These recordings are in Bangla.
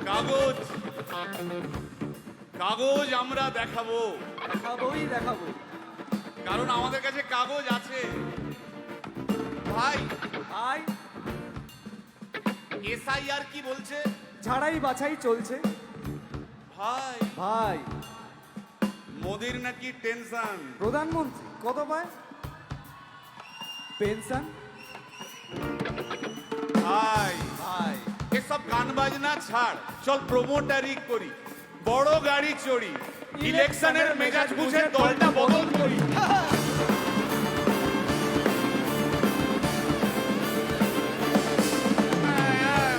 কাগজ কাগজ আমরা দেখাবো, দেখাবো। কারণ আমাদের কাছে কাগজ আছে। ভাই ভাই, এসআইআর কি বলছে? ঝাড়াই বাছাই চলছে। ভাই ভাই, মোদির নাকি টেনশন। প্রধানমন্ত্রী কত পায় পেনশন? ভাই ভাই, এসব গান বাজনা ছাড়, চল প্রমোটারি করি, বড় গাড়ি চড়ি, ইলেকশনের মেজাজ বুঝে দলটা বদল করি।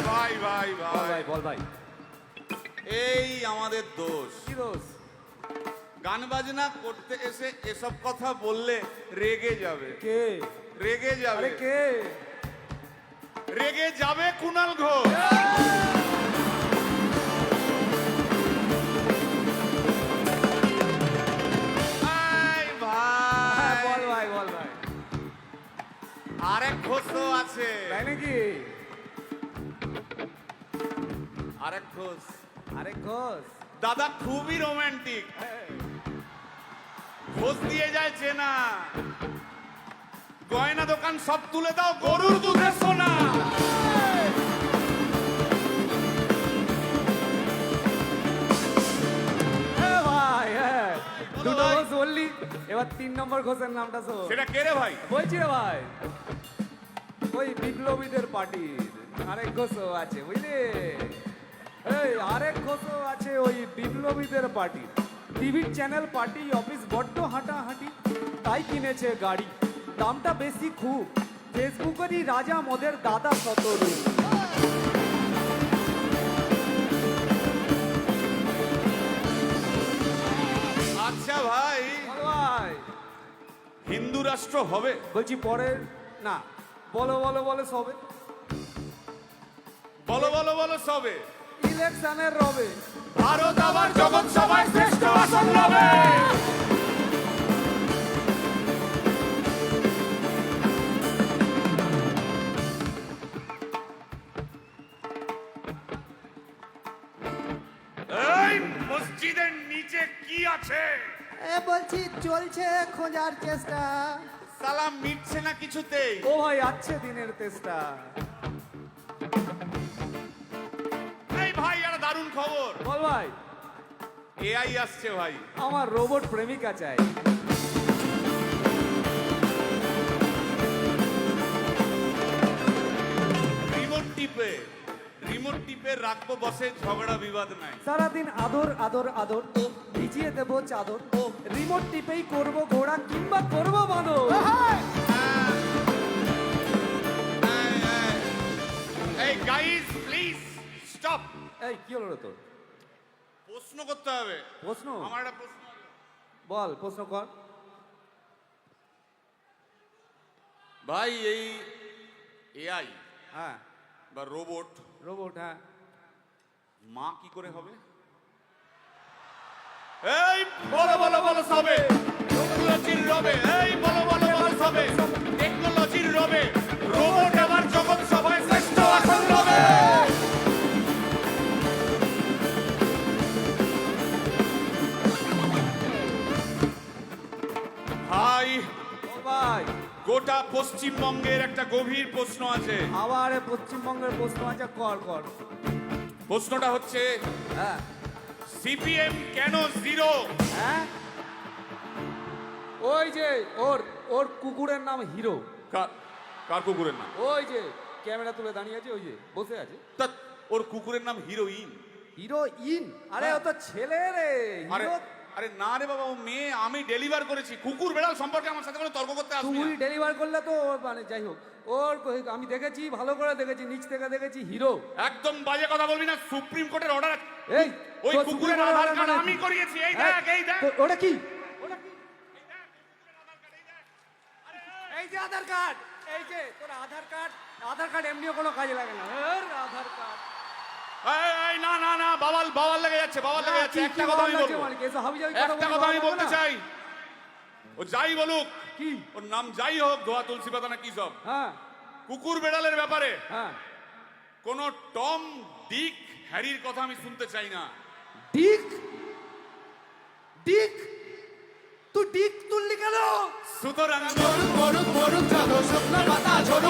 ভাই ভাই বল ভাই ভাই, বল ভাই। এই আমাদের দোষ। কি দোষ? গান বাজনা করতে এসে এসব কথা বললে রেগে যাবে। কে? রেগে যাবে। আরে কে? রেগে যাবে কুণাল ঘোষ। এই ভাই, বল ভাই, বল ভাই। আরেক ঘোষ তো আছে। তাই নাকি? আরেক ঘোষ আরে ঘোষ। দাদা খুবই রোমান্টিক, ঘোষ দিয়ে যায় চেনা। গয়না দোকান সব তুলে দাও, গরুর দুধের সোনা। ভাই, হ্যাঁ, বলো দুটো ভাই। ঘোষ বললি, এবার 3 নম্বর ঘোষের নামটা শোন। সেটা কে রে ভাই? বলছি রে ভাই, ওই বিপ্লবীদের পার্টির আরেক ঘোষও আছে, বুঝলি? এই আরেক ঘোষও আছে ওই বিপ্লবীদের পার্টির। টিভির চ্যানেল, পার্টি অফিস বড্ড হাঁটাহাঁটি, তাই কিনেছে গাড়ি, দামটা বেশি খুব। ফেসবুকেরই রাজা মদের দাদা শতরূপ। আচ্ছা ভাই, বল ভাই। হিন্দু রাষ্ট্র হবে? বলছি পরের না, বলো বলো বলো সবে। বলো বলো বলো সবে। ইলেকশনের রবে ভারত আবার জগৎ সভায় শ্রেষ্ঠ আসন লবে। এই মসজিদের নিচে কি আছে? বলছি চলছে খোঁজার চেষ্টা। সালাম মিটছে না কিছুতেই। ও ভাই, আছে দিনের তেষ্টা। এই ভাই, একটা দারুণ খবর, বল ভাই। এআই আসছে ভাই। আমার রোবট প্রেমিকা চাই। রিমোট টিপে রাখবো বসে, ঝগড়া বিবাদ নাই। সারাদিন আদর আদর আদর, ভিজিয়ে দেবো চাদর, রিমোট টিপেই করবো ঘোড়া কিংবা করবো বাঁদর। এই গাইস প্লিজ স্টপ। এই কি হলো রে তোর? প্রশ্ন করতে হবে। প্রশ্ন? আমার একটা প্রশ্ন আছে। বল, প্রশ্ন কর। ভাই, এই এআই হ্যাঁ, বা রোবট রোবট, হ্যাঁ। মা কি করে হবে? এই বলো বলো বলো সবে, টেকনোলজির রবে। এই বলো বলো বলো সবে, টেকনোলজির রবে, রোবট আবার জগৎ সভায় শ্রেষ্ঠ আসন লবে। ভাই, বল ভাই। গোটা পশ্চিমবঙ্গের একটা গভীর প্রশ্ন আছে। আবার এ পশ্চিমবঙ্গের প্রশ্ন আছে, কর কর। প্রশ্নটা হচ্ছে, হ্যাঁ সিপিএম কেন জিরো? হ্যাঁ, ওই যে ওর ওর কুকুরের নাম হিরো। কার কুকুরের নাম? ওই যে ক্যামেরা তুলে দাঁড়িয়ে আছে, ওই যে বসে আছে। তা ওর কুকুরের নাম হিরোইন। হিরোইন? আরে ও তো ছেলে রে। আরে হিরো আরে না রে বাবা, ও মেয়ে। আমি ডেলিভার করেছি। কুকুর বেড়াল সম্পর্কে আমার সাথে কোনো তর্ক করতে আসবি তুই না। ডেলিভার করলে তো মানে যাই হোক, ওর আমি দেখেছি, ভালো করে দেখেছি, নিচ থেকে দেখেছি, হিরো। একদম বাজে কথা বলবি না। সুপ্রিম কোর্টের অর্ডার। এই ওই তোর কুকুরের সুপ্রিম আধার কোর্টের কার্ড order আমি মানে- করিয়েছি। এই হ্যাঁ, দেখ, এই দেখ। ওটা কি? এই যে আধার কার্ড, এই যে তোর আধার কার্ড। আধার কার্ড এমনিও কোনো কাজে লাগে না। আধার কার্ড। এই না না না, বাবাল বাবাল লেগে যাচ্ছে, বাবাল লেগে যাচ্ছে। একটা কথা আমি বলবো, একটা কথা আমি বলতে চাই। ও যাই বলুক, কি? ওর নাম যাই হোক, ধোয়া তুলসী পাতা না কি সব, হ্যাঁ কুকুর বেড়ালের ব্যাপারে হ্যাঁ কোন টম ডিক হ্যারির কথা আমি শুনতে চাই না। ডিক ডিক তুই ডিক তুললি কেন? সুতরাং মরুক মরুক মরুক যত শুকনো পাতা ঝরুক